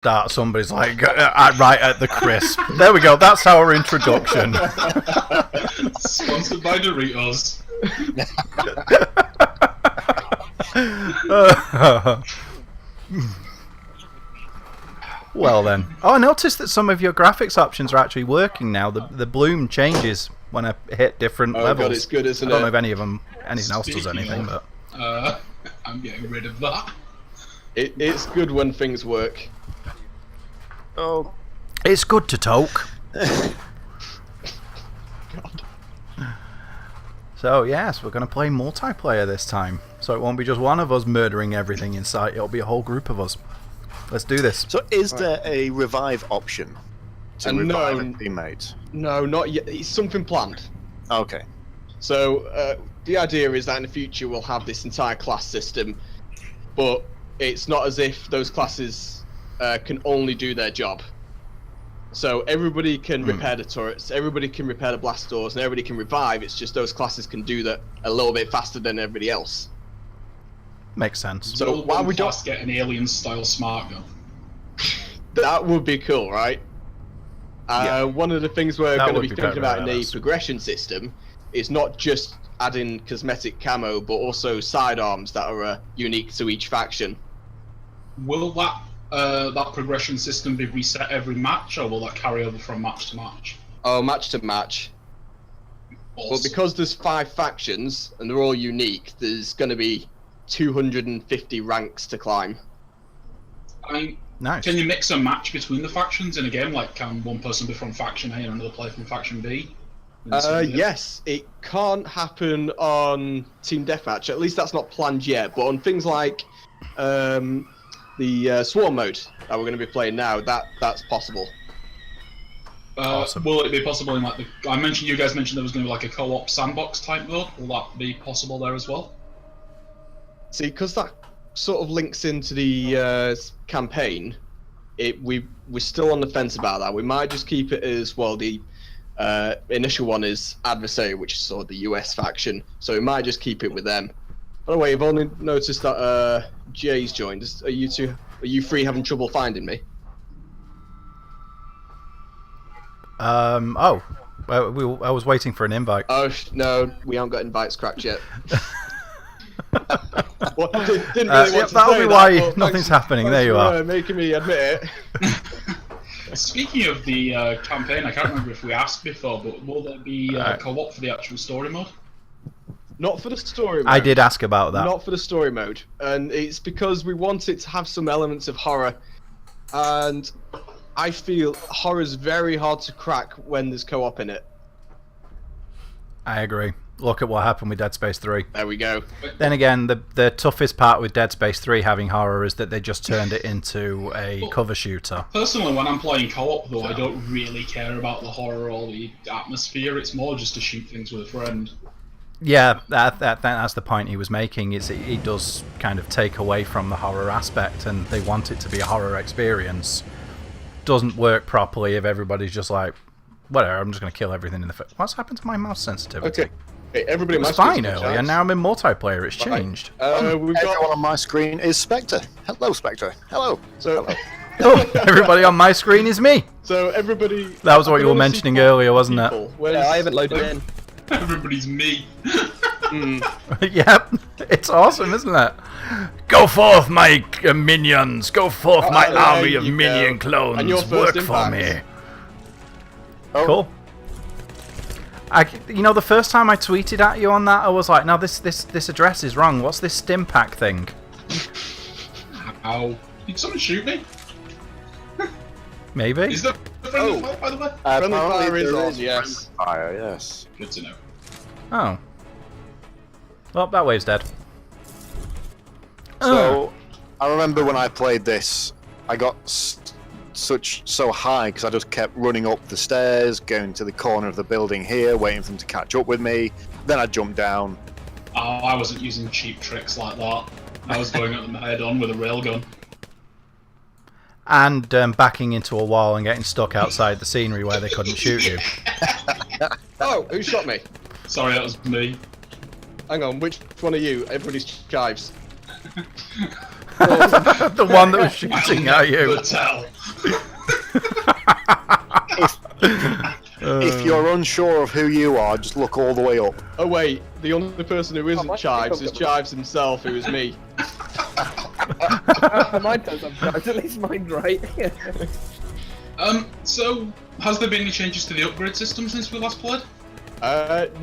start, somebody's like, right at the crisp. There we go, that's our introduction. Sponsored by Doritos. Well then. Oh, I noticed that some of your graphics options are actually working now. The bloom changes when I hit different levels. God, it's good, isn't it? I don't know if anything else does anything, but... I'm getting rid of that. It's good when things work. Oh. It's good to talk. God. So, yes, we're going to play multiplayer this time. So it won't be just one of us murdering everything in sight, it'll be a whole group of us. Let's do this. So is there a revive option to revive a teammate? No, not yet. It's something planned. Okay. So the idea is that in the future we'll have this entire class system, but it's not as if those classes can only do their job. So everybody can repair the turrets, everybody can repair the blast doors, and everybody can revive. It's just those classes can do that a little bit faster than everybody else. Makes sense. So why we don't get an alien-style smart gun? That would be cool, right? Yeah. One of the things we're That going to would be be thinking very about in the badass. progression system is not just adding cosmetic camo, but also sidearms that are unique to each faction. Will that progression system be reset every match, or will that carry over from match to match? Oh, match to match. Awesome. Well, because there's 5 factions and they're all unique, there's going to be 250 ranks to climb. I mean, Nice. can you mix a match between the factions in a game? Like, can one person be from faction A and another player from faction B? Yes, it can't happen on Team Deathmatch. At least that's not planned yet. But on things like the Swarm mode that we're going to be playing now, that's possible. Awesome. Will it be possible in like the? You guys mentioned there was going to be like a co-op sandbox type mode. Will that be possible there as well? See, because that sort of links into the campaign, we're still on the fence about that. We might just keep it as well. The initial one is Adversary, which is sort of the US faction, so we might just keep it with them. By the way, I've only noticed that Jay's joined. Are you three having trouble finding me? I was waiting for an invite. Oh no, we haven't got invites cracked yet. Well, didn't really want to that'll say be that, why but nothing's happening. There you are. Making me admit it. Speaking of the campaign, I can't remember if we asked before, but will there be co-op for the actual story mode? Not for the story mode. I did ask about that. Not for the story mode, and it's because we want it to have some elements of horror, and I feel horror's very hard to crack when there's co-op in it. I agree. Look at what happened with Dead Space 3. There we go. Then again, the toughest part with Dead Space 3 having horror is that they just turned it into a cover shooter. Personally, when I'm playing co-op, though, I don't really care about the horror or the atmosphere. It's more just to shoot things with a friend. Yeah, that's the point he was making, is it does kind of take away from the horror aspect, and they want it to be a horror experience. Doesn't work properly if everybody's just like, whatever, I'm just going to kill everything in the... What's happened to my mouse sensitivity? Okay. Hey, everybody, It was fine earlier, and now I'm in multiplayer, it's changed. We've got Everyone on my screen is Spectre. Hello, Spectre. Hello. so. Oh, everybody on my screen is me! So everybody. That was what you were mentioning earlier, wasn't it? Yeah, I haven't loaded in. Everybody's me. Yep, it's awesome, isn't it? Go forth, my minions! Go forth, my there army of you minion go. clones! And your first Work for impact. me! Oh. Cool. The first time I tweeted at you on that, I was like, no, this address is wrong. What's this stim pack thing? Ow. Did someone shoot me? Maybe? Is there a friendly fire, by the way? Friendly Apparently fire is there on, yes. Fire, yes. Good to know. Oh. Well, that wave's dead. So, I remember when I played this, I got so high because I just kept running up the stairs, going to the corner of the building here, waiting for them to catch up with me. Then I jumped down. Oh, I wasn't using cheap tricks like that. I was going at them head on with a railgun. And backing into a wall and getting stuck outside the scenery where they couldn't shoot you. Oh, who shot me? Sorry, that was me. Hang on, which one are you? Everybody's chives. The one that was shooting at you. The tell. If you're unsure of who you are, just look all the way up. Oh wait, the only person who isn't my Chives is God. Chives himself, who is me. Mine does sometimes, at least mine's right. So, has there been any changes to the upgrade system since we last played?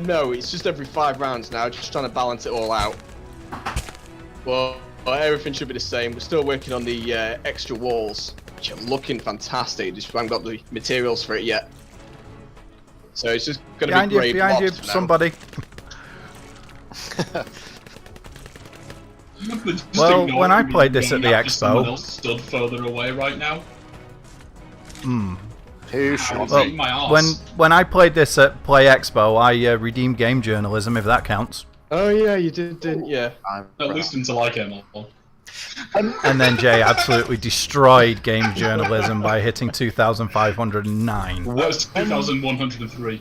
No, it's just every 5 rounds now, just trying to balance it all out. Well, everything should be the same. We're still working on the extra walls, which are looking fantastic. Just haven't got the materials for it yet. So it's just going to be great. Behind you, blocks now. somebody. Just Well, ignore when I me played this at going the after someone expo- else stood further away right now. Who I shot? was Well, eating my arse. when I played this at Play Expo, I redeemed game journalism, if that counts. Oh yeah, you did, didn't you? At least until I came on. And then Jay absolutely destroyed game journalism by hitting 2,509. That was 2,103.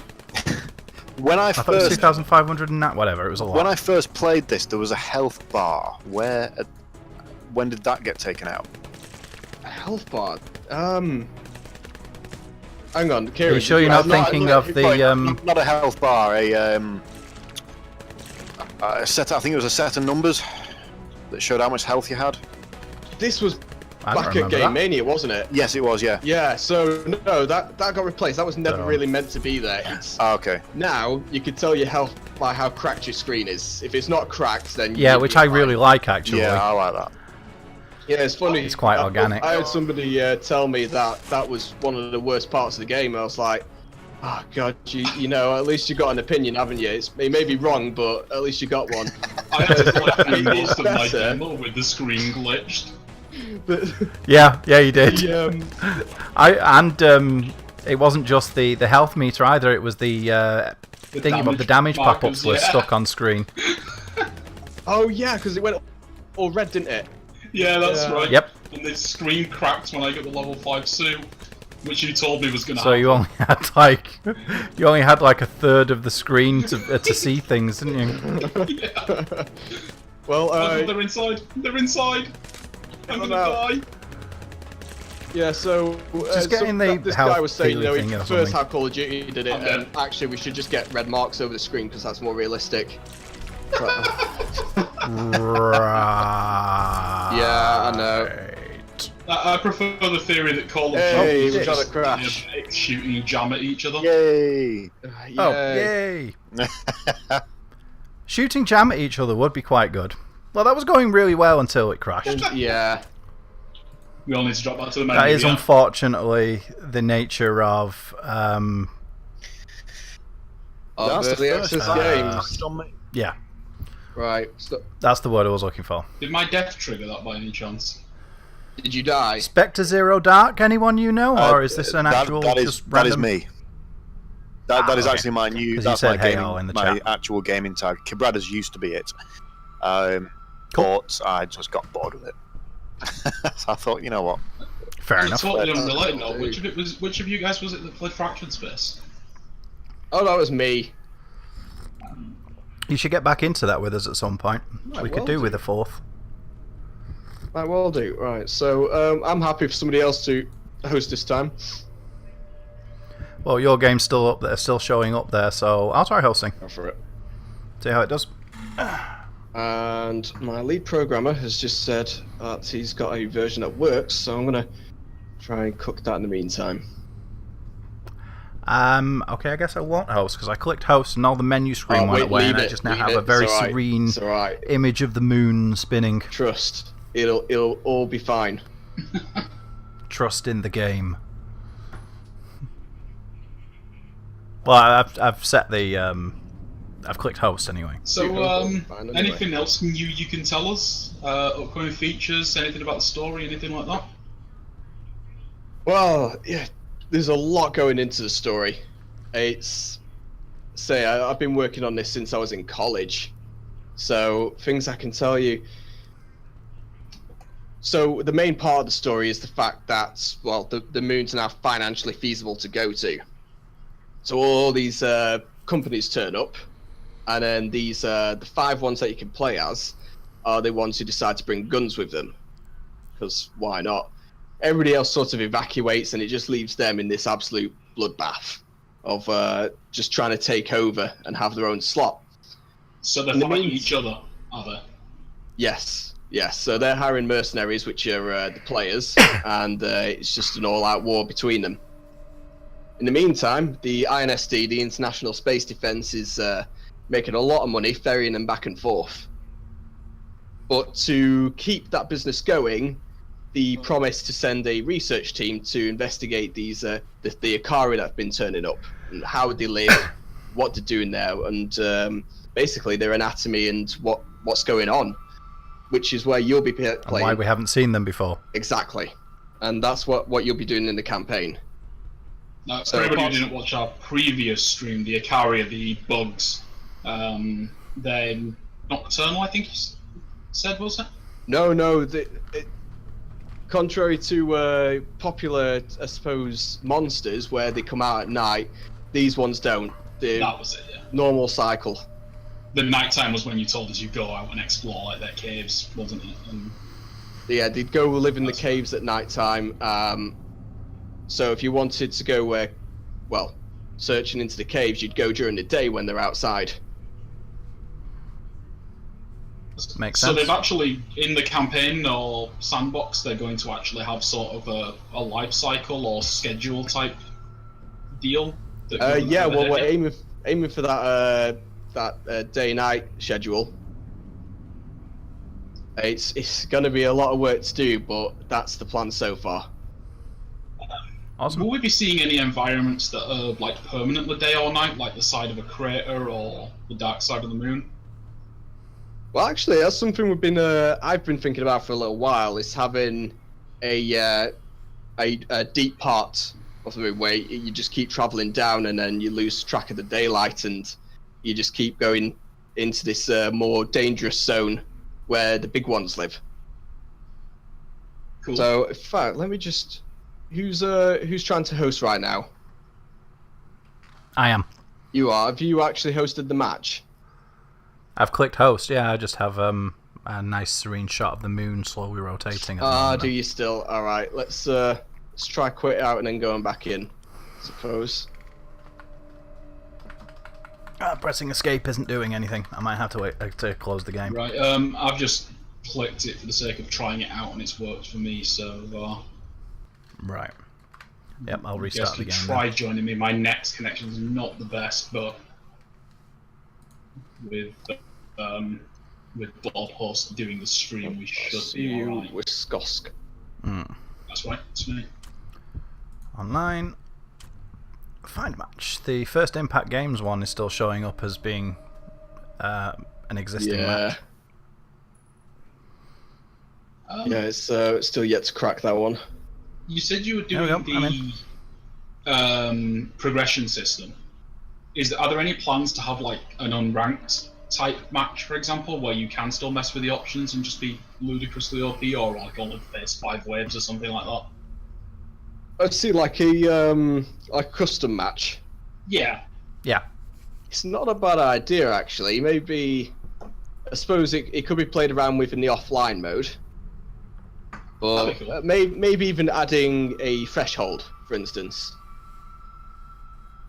When I I thought it was first 2,509. Whatever, it was a lot. when I first played this, there was a health bar. When did that get taken out? A health bar. Hang on, Kieran. Are you sure you're not thinking of the Not a health bar, a set. I think it was a set of numbers that showed how much health you had. This was I don't back at remember Game that. Mania, wasn't it? Yes, it was. Yeah. Yeah. So no, that got replaced. That was never Oh. really meant to be there. It's, Oh, okay. now you can tell your health by how cracked your screen is. If it's not cracked, then Yeah, you'll which be I fine. really like actually. Yeah, I like that. Yeah, it's funny. It's quite organic. I had somebody tell me that that was one of the worst parts of the game. I was like, oh god, you know, at least you got an opinion, haven't you? It may be wrong, but at least you got one. I had to play through Maybe most of it's my better. demo with the screen glitched. But Yeah, you did. the, It wasn't just the health meter either. It was the thingy about the damage markers, pop-ups were yeah. stuck on screen. oh yeah, because it went all red, didn't it? Yeah, that's Yeah. right. Yep. And the screen cracked when I got the level 5 suit, which you told me was going to So happen. you only had like a third of the screen to see things, didn't you? Well, Oh, they're inside! They're inside! I'm Come gonna out. die! yeah. So Just getting the this health guy was saying, you know, thing he or prefers something. how Call of Duty did it, I'm dead. and actually we should just get red marks over the screen because that's more realistic. Right. Yeah, I know. I prefer the theory that Call of Hey, Duty we got a just crash. shooting jam at each other. Yay! Oh, Yay. yay! Shooting jam at each other would be quite good. Well, that was going really well until it crashed. Yeah. We all need to drop back to the menu. That is yeah. unfortunately the nature of That's the Early first access time. games. yeah. Right. So, That's the word I was looking for. Did my death trigger that by any chance? did you die? Spectre Zero Dark, anyone you know, or is this an actual that is just that is random? me. That is okay. actually my new. 'Cause you That's said my hey, gaming. all in the My chat. actual gaming tag. Kibrada's used to be it, Cool. but I just got bored with it. So I thought, you know what? Fair On a enough. totally unrelated note, which of you guys was it that played Fractured Space? Oh, that was me. You should get back into that with us at some point. Might We could well do do. with a fourth. Might well do. Right. So I'm happy for somebody else to host this time. Well, your game's still up there, still showing up there, so I'll try hosting. Go for it. See how it does. And my lead programmer has just said that he's got a version that works, so I'm gonna try and cook that in the meantime. Okay, I guess I won't host because I clicked host and all the menu screen went away, leave and I it, just now leave have it, a very it's alright, serene It's alright. image of the moon spinning. Trust. It'll all be fine. Trust in the game. Well, I've set the I've clicked host anyway. So, Fine, anyway. anything else you can tell us? Upcoming features, anything about the story, anything like that? Well, yeah, there's a lot going into the story. I've been working on this since I was in college, so things I can tell you. So the main part of the story is the fact that, well, the moon's now financially feasible to go to. So all these companies turn up, and then these the 5 ones that you can play as are the ones who decide to bring guns with them. because why not? Everybody else sort of evacuates, and it just leaves them in this absolute bloodbath of just trying to take over and have their own slot. So they're In the fighting mean- each other, are they? Yes. So they're hiring mercenaries, which are the players, and it's just an all-out war between them. In the meantime, the INSD, the International Space Defence, is making a lot of money ferrying them back and forth. But to keep that business going, the promise to send a research team to investigate these the Ikari that have been turning up, and how they live, what they're doing there, and basically their anatomy and what's going on, which is where you'll be playing. And why we haven't seen them before. Exactly, and that's what you'll be doing in the campaign. Now, So for anybody who apart- didn't watch our previous stream, the Ikari are the bugs. They're nocturnal, I think you said, was it? No. Contrary to popular, I suppose, monsters where they come out at night, these ones don't. They're That was it, yeah. normal cycle. The nighttime was when you told us you go out and explore like their caves, wasn't it? And Yeah, they'd go live in the caves at night time. So if you wanted to go, searching into the caves, you'd go during the day when they're outside. Makes so sense. they've actually, in the campaign or sandbox, they're going to actually have sort of a life cycle or schedule type deal. Yeah, well, we're aiming for that day-night schedule. It's going to be a lot of work to do, but that's the plan so far. Awesome. Will we be seeing any environments that are like permanently day or night, like the side of a crater or the dark side of the moon? Well, actually, that's something I've been thinking about for a little while. Is having a deep part of the moon where you just keep traveling down, and then you lose track of the daylight, and you just keep going into this more dangerous zone where the big ones live. Cool. So, in fact, let me just who's trying to host right now? I am. You are. Have you actually hosted the match? I've clicked host. Yeah, I just have a nice serene shot of the moon slowly rotating. At the moment. Do you still? All right. Let's try quit out and then going back in. I suppose. Pressing escape isn't doing anything. I might have to wait to close the game. Right. I've just clicked it for the sake of trying it out, and it's worked for me. So. Right. Yep, I'll I restart guess the you game. try joining me. My next connection is not the best, but with Bob Host doing the stream, we should See be you alright. with Skosk. That's right. It's me. Online. Find match. The first Impact Games one is still showing up as being an existing match. Yeah, it's still yet to crack that one. You said you were There we doing go, the progression system. Are there any plans to have like an unranked type match, for example, where you can still mess with the options and just be ludicrously OP, or like only face 5 waves or something like that? I'd see like a custom match. Yeah. Yeah. It's not a bad idea actually. Maybe I suppose it could be played around with in the offline mode. But That'd be cool. maybe even adding a threshold, for instance.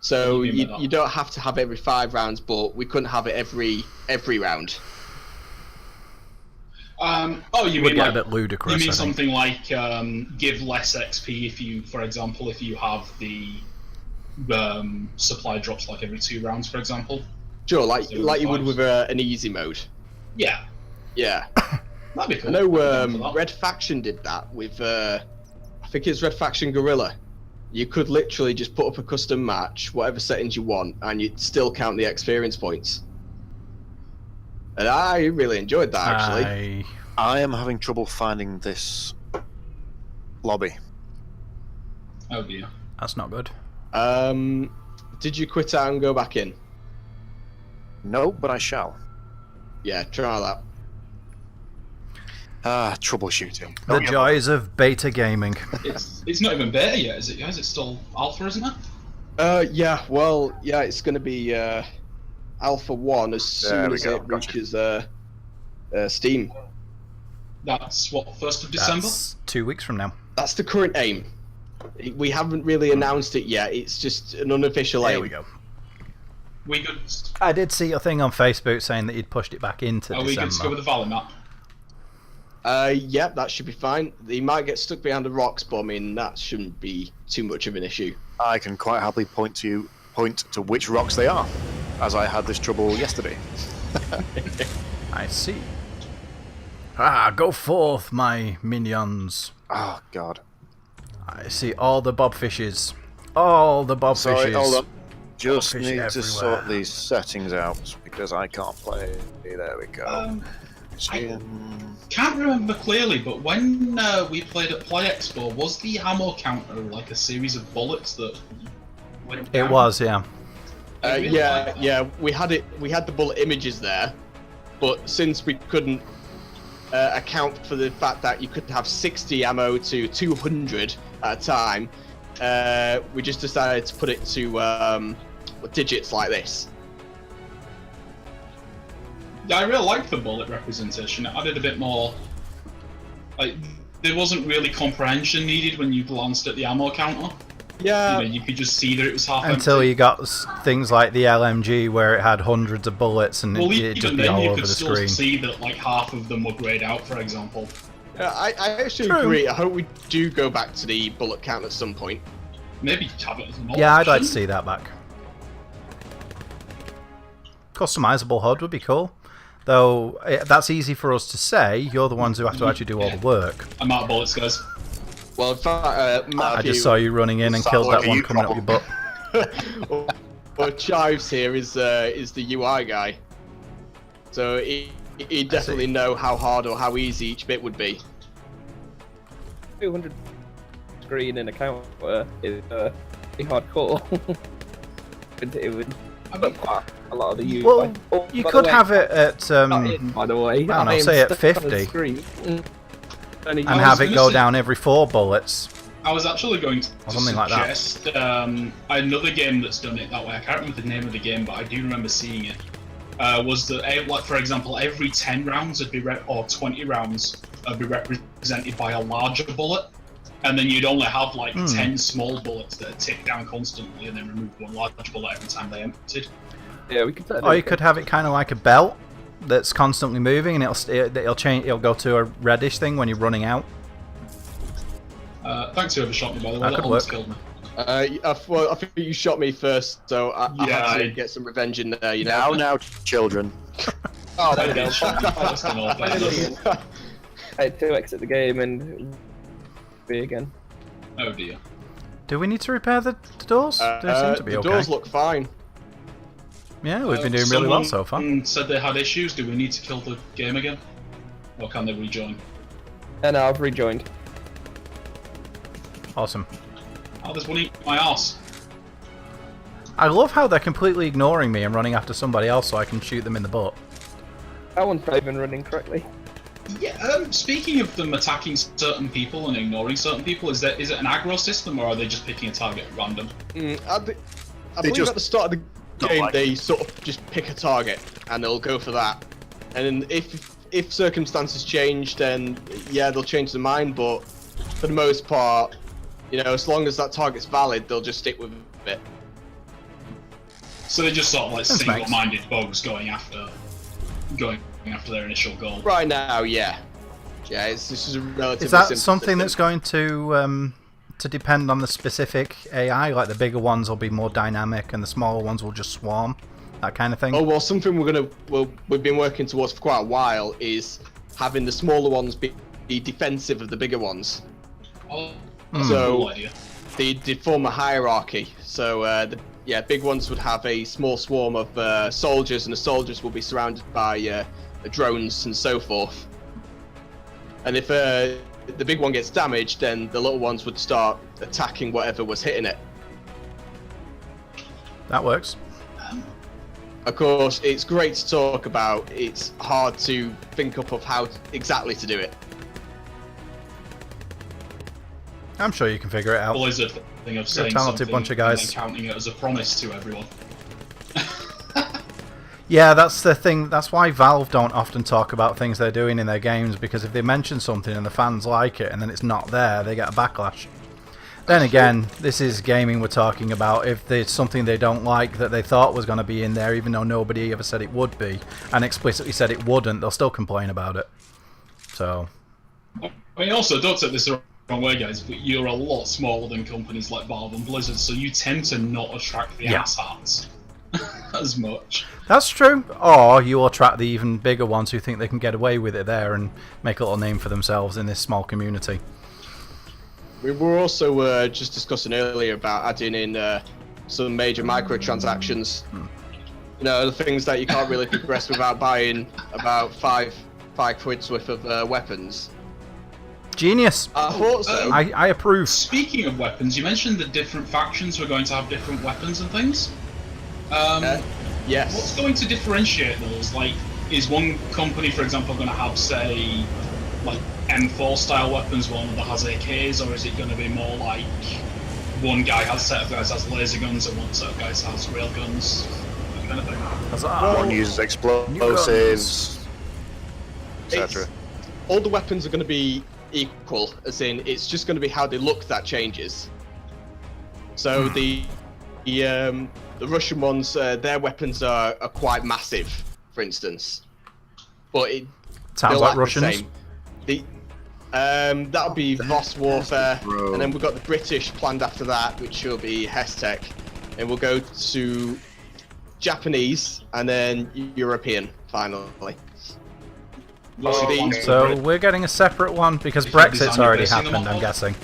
So What do you mean by that? you don't have to have every 5 rounds, but we couldn't have it every round. Oh, you Would mean get like a bit ludicrous. you mean I think. something like give less XP if you, for example, if you have the supply drops like every 2 rounds, for example. Sure, like So you would fives. with an easy mode. Yeah, Yeah. that'd be cool. I know I'd be down for that. Red Faction did that with, I think it's Red Faction Gorilla. You could literally just put up a custom match, whatever settings you want, and you'd still count the experience points. And I really enjoyed that, actually. I am having trouble finding this lobby. Oh dear. That's not good. Did you quit out and go back in? No, but I shall. Yeah, try that. Troubleshooting. The joys of beta gaming. It's not even beta yet, is it, guys? It's still alpha, isn't it? Yeah, well, yeah, it's going to be Alpha 1 as There soon we as go, it gotcha. reaches Steam. That's what, 1st of December? That's 2 weeks from now. That's the current aim. We haven't really announced it yet. It's just an unofficial aim. There we go. We good? I did see a thing on Facebook saying that you'd pushed it back into Are we good to go December. with the Valley map? Yeah, that should be fine. He might get stuck behind the rocks, but I mean that shouldn't be too much of an issue. I can quite happily point to which rocks they are, as I had this trouble yesterday. I see. Go forth, my minions. Oh God. I see all the bobfishes. All the bobfishes. Sorry, hold on. Just Fish need to everywhere. sort these settings out because I can't play. There we go. Can't remember clearly, but when we played at Play Expo, was the ammo counter like a series of bullets that went down? It was, yeah. Yeah, we had it. We had the bullet images there, but since we couldn't account for the fact that you could have 60 ammo to 200 at a time, we just decided to put it to digits like this. Yeah, I really liked the bullet representation. It added a bit more. Like, there wasn't really comprehension needed when you glanced at the ammo counter. Yeah. You could just see that it was half Until empty. you got things like the LMG where it had hundreds of bullets and Well, it'd just even be then all you over could the still screen. see that like half of them were grayed out, for example. I actually True. agree. I hope we do go back to the bullet count at some point. Maybe have it as an Yeah, I'd like to option. see that back. Customizable HUD would be cool. Though, that's easy for us to say. You're the ones who have to actually do all the work. I'm out of bullets, guys. Well, in fact, I Matthew, just saw you running in and Sounds killed like that a one you coming up your butt. well, Chives here is the UI guy, so he definitely know how hard or how easy each bit would be. 200 screen in a counter is pretty hardcore. it would I mean, quite a lot of the UI. Well, Oh, you by the could way, have it at not in, by the way. I don't know, am say at stuck on the 50. screen. and I was have it gonna go say- down every 4 bullets. I was actually going to Or something like that. suggest another game that's done it that way. I can't remember the name of the game, but I do remember seeing it. Was that, like, for example, every 10 rounds would be or 20 rounds would be represented by a larger bullet, and then you'd only have like 10 small bullets that tick down constantly, and then remove one large bullet every time they emptied. Yeah, we could. Or you could have it kind of like a belt that's constantly moving, and it'll change. It'll go to a reddish thing when you're running out. Thanks whoever shot me, by the way. That That could almost work. killed me. Well, I think you shot me first, so I Yeah, had to I- get some revenge in there. You know. Now, children. Oh, I there we did go. shot me first in all fairness. I had to exit the game and be again. Oh dear. Do we need to repair the doors? They seem to be the okay. doors look fine. Yeah, we've been doing really well so far. Someone said they had issues. Do we need to kill the game again? Or can they rejoin? And now I've rejoined. Awesome. Oh, there's one eating my arse. I love how they're completely ignoring me and running after somebody else so I can shoot them in the butt. That one's not even running correctly. Yeah, speaking of them attacking certain people and ignoring certain people, is it an aggro system or are they just picking a target at random? I believe just at the start of the don't game like they sort of just pick a target and they'll go for that. And then if circumstances change, then yeah, they'll change their mind. But for the most part, you know, as long as that target's valid, they'll just stick with it. So they're just sort of like That's nice. single-minded bugs going after their initial goal. Right now, yeah, this is a relatively Is that simple something system. that's going to depend on the specific AI? Like the bigger ones will be more dynamic and the smaller ones will just swarm? That kind of thing? Oh well, something we've been working towards for quite a while is having the smaller ones be defensive of the bigger ones. Oh, that's a So- cool idea. They form a hierarchy. So the big ones would have a small swarm of soldiers, and the soldiers will be surrounded by drones and so forth. And if the big one gets damaged, then the little ones would start attacking whatever was hitting it. That works. Of course, it's great to talk about. It's hard to think up of how exactly to do it. I'm sure you can figure it out. Blizzard thing of saying talented something bunch of and guys. then counting it as a promise to everyone. Yeah, that's the thing. That's why Valve don't often talk about things they're doing in their games, because if they mention something and the fans like it and then it's not there, they get a backlash. Then again, this is gaming we're talking about. If there's something they don't like that they thought was going to be in there, even though nobody ever said it would be, and explicitly said it wouldn't, they'll still complain about it. So... I mean, also, don't take this the wrong way, guys, but you're a lot smaller than companies like Valve and Blizzard, so you tend to not attract the asshats as much. That's true. Or you will attract the even bigger ones who think they can get away with it there and make a little name for themselves in this small community. We were also just discussing earlier about adding in some major microtransactions. You know, the things that you can't really progress without buying about five quid's worth of weapons. Genius. I thought so. I approve. Speaking of weapons, you mentioned that different factions were going to have different weapons and things. Yes. What's going to differentiate those? Like, is one company, for example, going to have, say, like M4 style weapons, one that has AKs, or is it going to be more like one set of guys has laser guns and one set of guys has rail guns, that kind of thing? One uses explosives, etc. All the weapons are going to be equal, as in it's just going to be how they look that changes. So the Russian ones, their weapons are quite massive, for instance. But it sounds like Russians. That'll be Voss Warfare, Bro. and then we've got the British planned after that, which will be Hestech, and we'll go to Japanese and then European finally. So we're getting a separate one because Brexit's already happened, I'm guessing.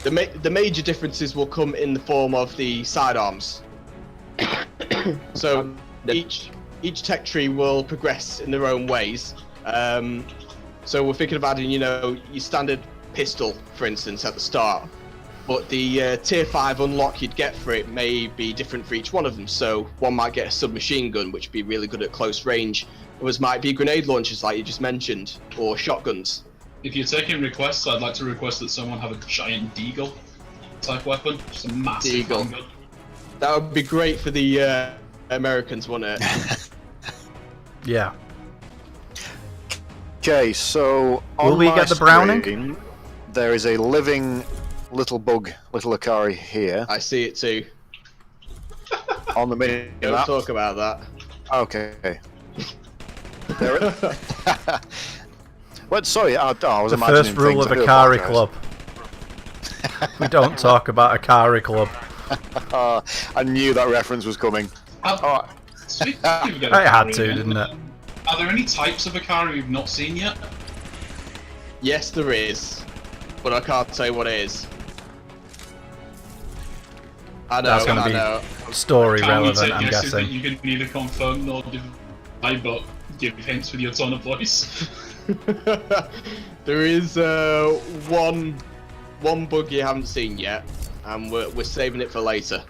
The major differences will come in the form of the sidearms. So each tech tree will progress in their own ways. So we're thinking of adding, your standard pistol, for instance, at the start. But the tier 5 unlock you'd get for it may be different for each one of them. So one might get a submachine gun, which would be really good at close range. Others might be grenade launchers, like you just mentioned, or shotguns. If you're taking requests, I'd like to request that someone have a giant deagle type weapon, just a massive Deagle. handgun. That would be great for the Americans, wouldn't it? Yeah. Okay, so Will on we my get the Browning? screen, there is a living little bug, little Akari here I see it too. on the mini Don't map. talk about that. Okay. There it. What? Sorry, I was The imagining first rule things. of I do Akari apologise. Club. We don't talk about Akari Club. I knew that reference was coming. Speaking of It Akari had to, again, didn't it? Are there any types of Akari we've not seen yet? Yes, there is, but I can't say what it is. I know, That's gonna I be- know. Story Can we relevant, take I'm guesses that guessing. you can neither confirm nor deny, but give hints with your tone of voice? There is one bug you haven't seen yet, and we're saving it for later.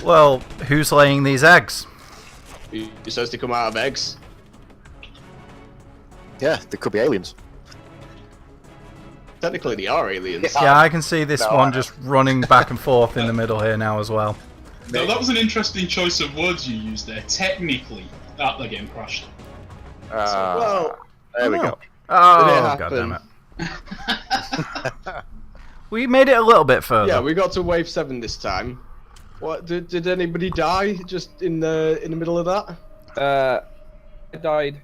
Well, who's laying these eggs? You're supposed to come out of eggs. Yeah, there could be aliens. Technically, they are aliens. Yeah, I can see this No, one I- just running back and forth in the middle here now as well. No, that was an interesting choice of words you used there. Technically, the game crashed. Well, There we Oh. go. Oh, Did it god damn it. happen? We made it a little bit further. Yeah, we got to wave 7 this time. What did anybody die just in the middle of that? I died.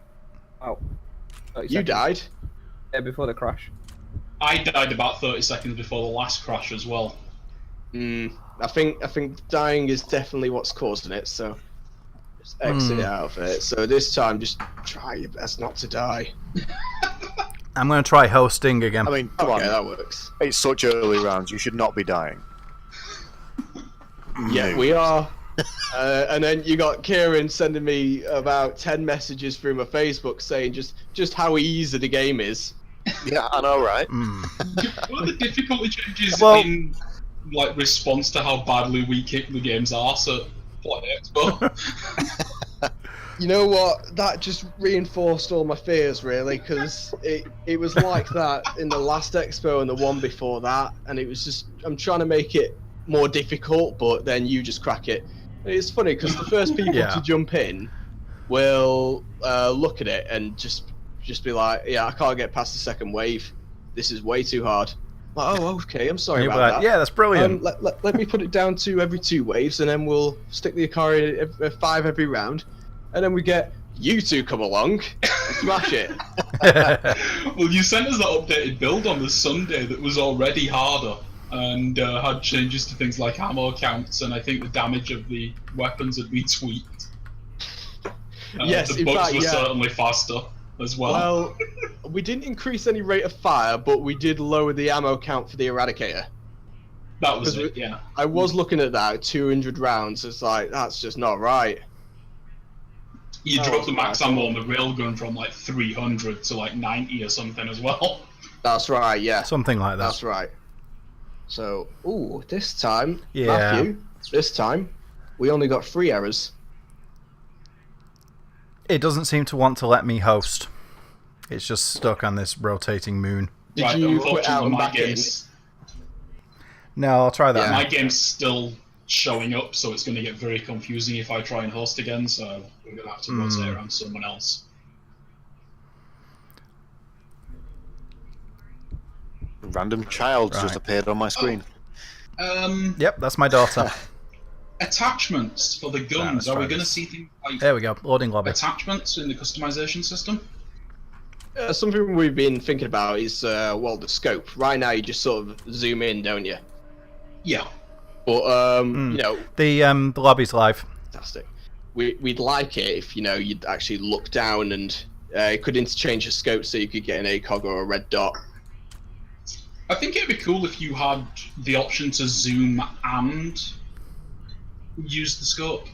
Oh. 30 You seconds. died. Yeah, before the crash. I died about 30 seconds before the last crash as well. I think dying is definitely what's causing it. So just exit out of it. So this time, just try your best not to die. I'm going to try hosting again. I mean, come Okay, on. that works. It's such early rounds. You should not be dying. Yeah, No. we are. And then you got Kieran sending me about 10 messages through my Facebook saying just how easy the game is. Yeah, I know, right? What are the difficulty changes Well- in response to how badly we kick the games arse at Play Expo? You know what? That just reinforced all my fears, really, because it was like that in the last expo and the one before that, and it was just I'm trying to make it more difficult, but then you just crack it. It's funny because the first people Yeah. to jump in will look at it and just be like, "Yeah, I can't get past the second wave. This is way too hard." Like, oh, okay. I'm sorry You'll be about like, that. yeah, that's brilliant. Let me put it down to every 2 waves, and then we'll stick the Ikari at 5 every round, and then we get you two come along and smash it. Well, you sent us that updated build on the Sunday that was already harder and had changes to things like ammo counts, and I think the damage of the weapons had been tweaked. Yes, the in bugs fact, were yeah. certainly faster as well. Well, we didn't increase any rate of fire, but we did lower the ammo count for the Eradicator. That was because it, yeah. I was looking at that, 200 rounds. It's like, that's just not right. You Oh, dropped the max my ammo God. on the railgun from like 300 to like 90 or something as well. That's right, yeah. Something like that. That's right. So, ooh, this time, Yeah. Matthew, this time, we only got 3 errors. It doesn't seem to want to let me host. It's just stuck on this rotating moon. Did Right, you quit out unfortunately, and my back in? game's, No, I'll try that. Yeah. now. my game's still showing up, so it's going to get very confusing if I try and host again, so we're going to have to rotate around someone else. Random child just Right. appeared on my screen. Yep, that's my daughter. Attachments for the guns. let's Are we try going to this. see things like There we go. Loading lobby. attachments in the customization system? Something we've been thinking about is, well, the scope. Right now, you just sort of zoom in, don't you? Yeah. But, you know, The lobby's live. fantastic. We'd like it if, you know, you'd actually look down and it could interchange the scope so you could get an ACOG or a red dot. I think it'd be cool if you had the option to zoom and use the scope.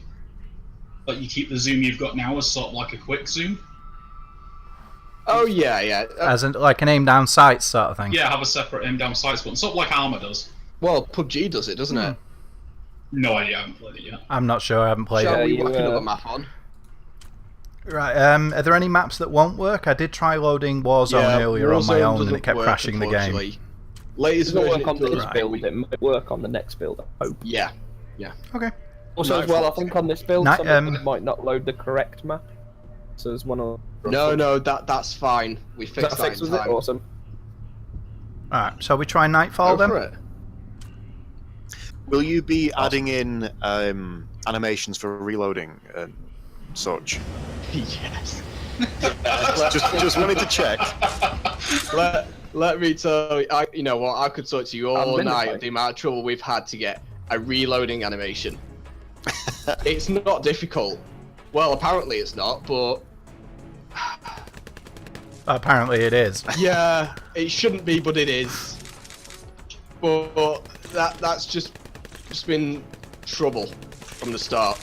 Like you keep the zoom you've got now as sort of like a quick zoom. Oh, yeah, yeah. As in, like an aim down sights sort of thing. Yeah, have a separate aim down sights button, sort of like Armor does. Well, PUBG does it, doesn't it? No idea, I haven't played it yet. I'm not sure. I haven't played Shall it. we you, whack another map on? Right. Are there any maps that won't work? I did try loading Warzone earlier on my Warzone own, and doesn't it kept work, crashing the game. unfortunately. Latest It doesn't version work on it this does. build, it might work on the next build, I hope. Yeah. Okay. Also, as well, I think on this build, Ni- something might not load the correct map. So there's one of... No, that's fine. We fixed that fixed in was it? time. Awesome. All right. Shall we try Nightfall Go then? for it. Will you be adding in animations for reloading and such? Yes. just wanted to check. Let me tell you, you know what? I could talk to you all I'm night in of the amount of trouble we've had to get a reloading animation. It's not difficult. Well, apparently it's not, but Apparently it is. yeah, it shouldn't be, but it is. But that's just been trouble from the start.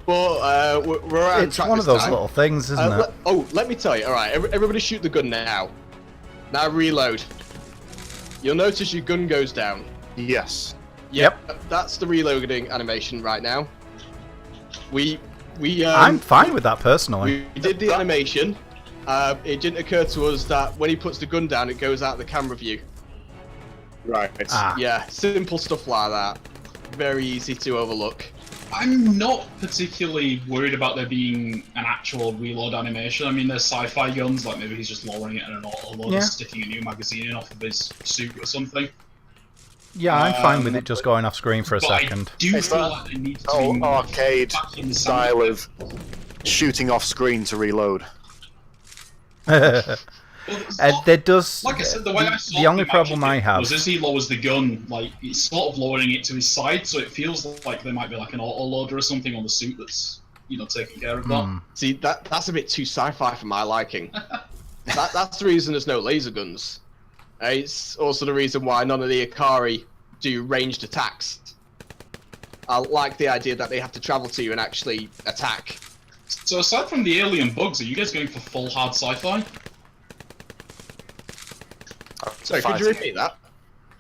But we're on It's track one of this those time. little things, isn't it? Let me tell you. All right, everybody shoot the gun now. Now reload. You'll notice your gun goes down. Yes. Yep. That's the reloading animation right now. We I'm fine with that personally. we did the animation. It didn't occur to us that when he puts the gun down, it goes out the camera view. Right. Ah. Yeah, simple stuff like that. Very easy to overlook. I'm not particularly worried about there being an actual reload animation. I mean, there's sci-fi guns, like maybe he's just lowering it in an autoload Yeah. and sticking a new magazine in off of his suit or something. Yeah, I'm fine with it just going off screen for a But second. I do Is feel that like there needs to Oh, be more arcade back in the style sand. of shooting off screen to reload. Well, it's not- There does. like I said, the way I saw the only him problem actually I have. was as he lowers the gun, like it's sort of lowering it to his side, so it feels like there might be like an autoloader or something on the suit that's, you know, taking care of that. See, that's a bit too sci-fi for my liking. That's the reason there's no laser guns. It's also the reason why none of the Ikari do ranged attacks. I like the idea that they have to travel to you and actually attack. So aside from the alien bugs, are you guys going for full hard sci-fi? Sorry, could you repeat that?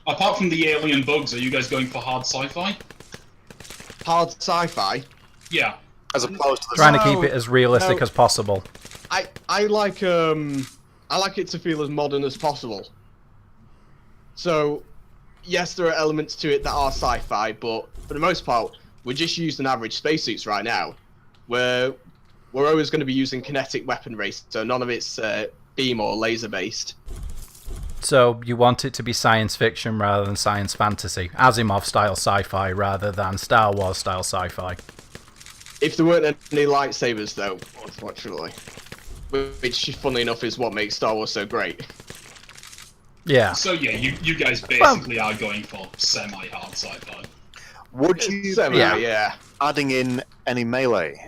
Apart from the alien bugs, are you guys going for hard sci-fi? Hard sci-fi. Yeah. As opposed to the Trying to keep it as realistic no. as possible. I like it to feel as modern as possible. So yes, there are elements to it that are sci-fi, but for the most part, we're just using average spacesuits right now. We're always going to be using kinetic weaponry, so none of it's beam or laser based. So you want it to be science fiction rather than science fantasy, Asimov style sci-fi rather than Star Wars style sci-fi. If there weren't any lightsabers, though, unfortunately, which, funnily enough, is what makes Star Wars so great. Yeah. So yeah, you guys basically are going for semi-hard sci-fi. Would you Yeah. adding in any melee?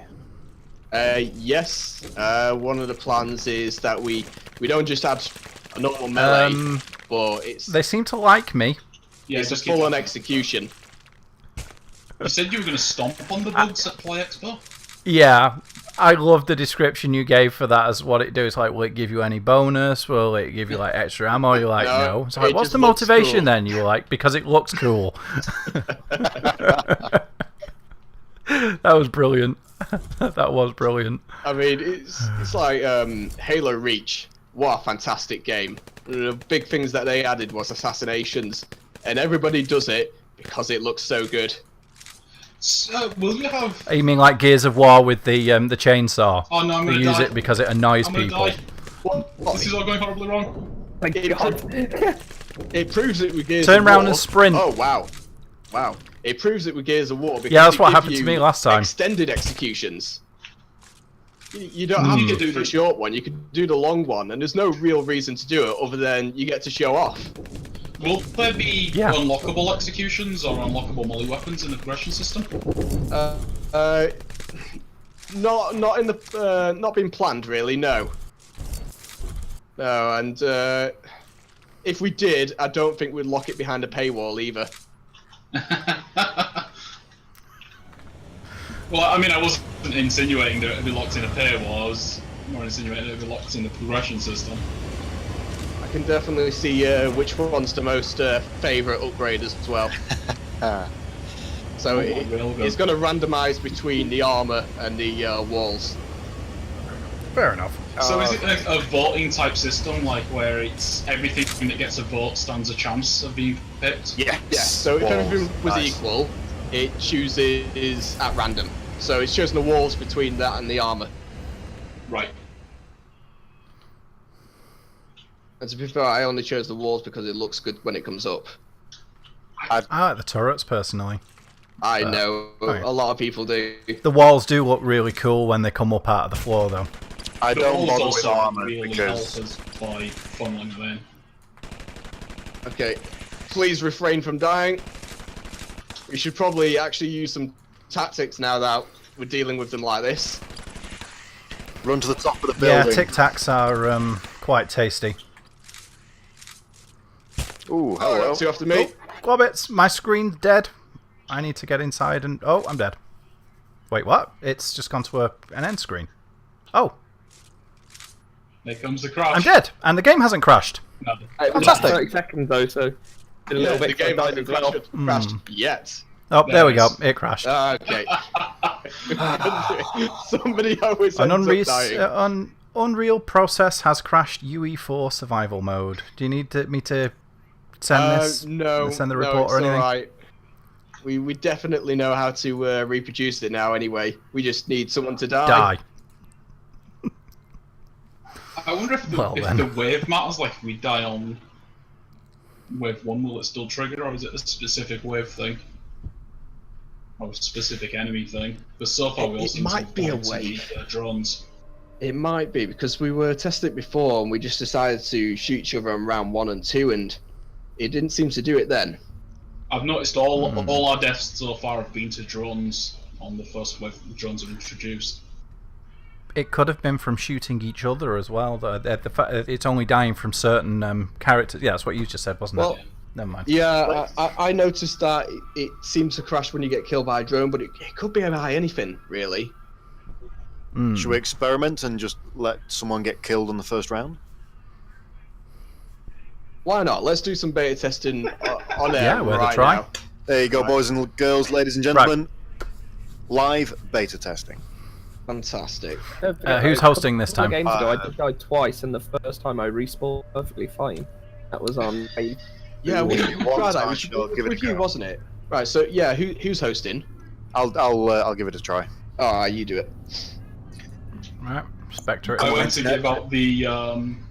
Yes. One of the plans is that we don't just add a normal melee, but They seem to like me. Yeah, it's a just keep full-on talking. execution. You said you were going to stomp on the bugs at Play Expo? Yeah, I love the description you gave for that as what it do. It's like, will it give you any bonus? Will it give you like extra ammo? You're like, no. It's like, it what's just the looks motivation cool. then? You were like, because it looks cool. That was brilliant. That was brilliant. I mean, it's like Halo Reach. What a fantastic game. The big things that they added was assassinations, and everybody does it because it looks so good. So, will you have... You mean like Gears of War with the chainsaw? Oh no, I'm They going to use die. it because it annoys I'm going to people. die. This is all going horribly wrong. Thank God. It proves it with Gears Turn of round War. and sprint. Oh wow. It proves it with Gears of War because Yeah, that's it what gives happened to you me last time. Extended executions. You don't have to do the short one. You could do the long one, and there's no real reason to do it other than you get to show off. Will there be Yeah. unlockable executions or unlockable melee weapons in the progression system? Not in the not been planned really. No. No, and if we did, I don't think we'd lock it behind a paywall either. Well, I mean, I wasn't insinuating that it would be locked in a paywall. I was more insinuating that it would be locked in the progression system. I can definitely see which one's the most favourite upgrade as well. So it's going to randomise between the armour and the walls. Fair enough. So is it a voting type system, like where it's everything that gets a vote stands a chance of being picked? Yeah. So if everything was equal, it chooses at random. So it's chosen the walls between that and the armour. Right. And to be fair, I only chose the walls because it looks good when it comes up. I like the turrets personally. I know, right. a lot of people do. The walls do look really cool when they come up out of the floor, though. I But don't walls bother with also armor really because help us by funneling them in. Okay, please refrain from dying. We should probably actually use some tactics now that we're dealing with them like this. run to the top of the Yeah, building. Tic Tacs are quite tasty. Ooh, hello. Two after me. Globbits, my screen's dead. I need to get inside and... Oh, I'm dead. Wait, what? It's just gone to an end screen. Oh, There comes the crash. I'm dead, and the game hasn't crashed. No. It was Fantastic. 30 seconds though, so did a little The bit game died hasn't as well. crashed yet. Oh, there we go. Nice. It crashed. Okay. Somebody always An ends up dying. Unreal Process has crashed UE4 survival mode. Do you need me to send this? No, send the no, report it's or anything? alright. We definitely know how to reproduce it now anyway. We just need someone to die. I wonder if the wave matters, like if we die on wave 1, will it still trigger, or is it a specific wave thing? Or a specific enemy thing? Because so far we all It seem might to be a avoid wave. the drones. It might be, because we were testing it before and we just decided to shoot each other on round 1 and 2 and it didn't seem to do it then. I've noticed all our deaths so far have been to drones on the first wave the drones have introduced. It could have been from shooting each other as well. It's only dying from certain characters. Yeah, that's what you just said, wasn't it? Never mind. Yeah, I noticed that it seems to crash when you get killed by a drone, but it could be by anything, really. Should we experiment and just let someone get killed on the first round? Why not? Let's do some beta testing on air Yeah, worth a right try. now. There you go, boys and girls, ladies and gentlemen. Live beta testing. Fantastic. Who's hosting this A couple of time? games ago, I did die twice, and the first time I respawned perfectly fine. That was on Yeah, we One tried that. time, We should I'll do give it a with you, go. wasn't it? Right. So yeah, who's hosting? I'll give it a try. Ah, you do it. Right, Spectre. I went to give out the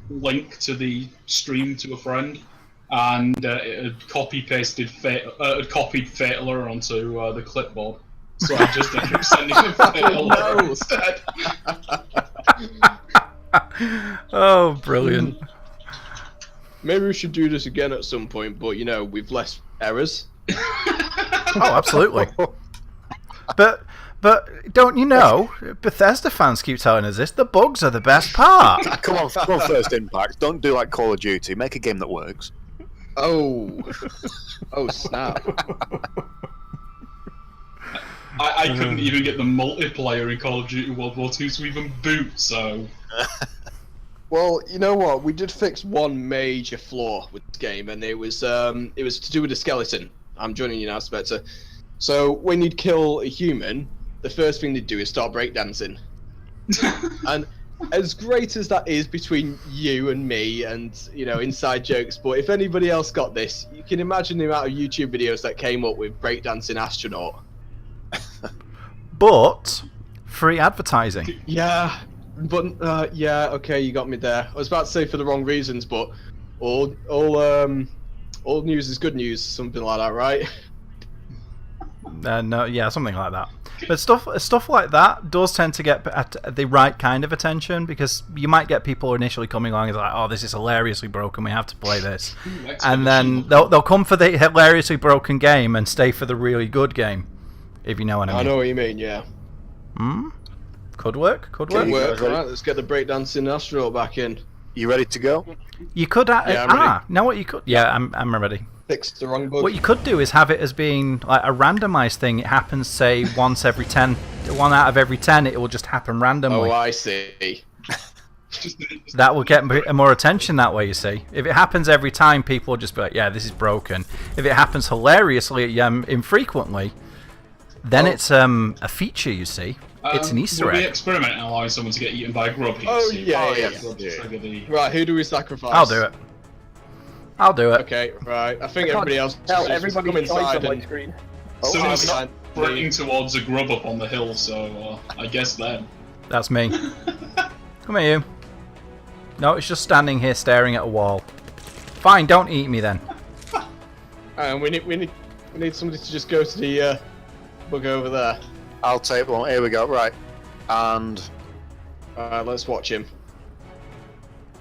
link to the stream to a friend, and it had copied Fataler onto the clipboard. So I just ended up sending him Fataler No. instead. Oh, brilliant. Maybe we should do this again at some point, but with less errors. Oh, absolutely. But don't you know, Bethesda fans keep telling us this, the bugs are the best part. Come on, First Impact. Don't do like Call of Duty. Make a game that works. Oh. Oh snap. I couldn't even get the multiplayer in Call of Duty World War II to even boot, so... Well, you know what? We did fix one major flaw with this game, and it was to do with the skeleton. I'm joining you now, Spectre. So when you'd kill a human, the first thing they'd do is start breakdancing. And as great as that is between you and me, and inside jokes, but if anybody else got this, you can imagine the amount of YouTube videos that came up with breakdancing astronaut. But free advertising. Yeah, but yeah, okay, you got me there. I was about to say for the wrong reasons, but all news is good news, something like that, right? No, yeah, something like that. But stuff like that does tend to get the right kind of attention, because you might get people initially coming along and like, oh, this is hilariously broken, we have to play this. And then they'll come for the hilariously broken game and stay for the really good game, if you know what I mean. I know what you mean, yeah. Could work. Could work, right? Let's get the breakdancing astronaut back in. You ready to go? You could Yeah, I'm ready. know what you could. Yeah, I'm ready. Fixed the wrong bug. What you could do is have it as being like a randomized thing. It happens, say, once every 10. 1 out of every 10, it will just happen randomly. Oh, I see. That will get more attention that way, you see. If it happens every time, people will just be like, yeah, this is broken. If it happens hilariously infrequently, then it's a feature, you see. It's an Easter Will egg. we experiment and allowing someone to get eaten by a grub here? Oh, See if yeah, the yeah. grub trigger the... Right, who do we sacrifice? I'll do it. Okay, right. I think everybody else Tell just everybody come inside on and... screen. Someone's I'm sprinting towards a grub up on the hill, so I guess then. That's me. Come here, you. No, it's just standing here staring at a wall. Fine, don't eat me then. And we need somebody to just go to the bug over there. I'll take one. Here we go. Right. And Let's watch him.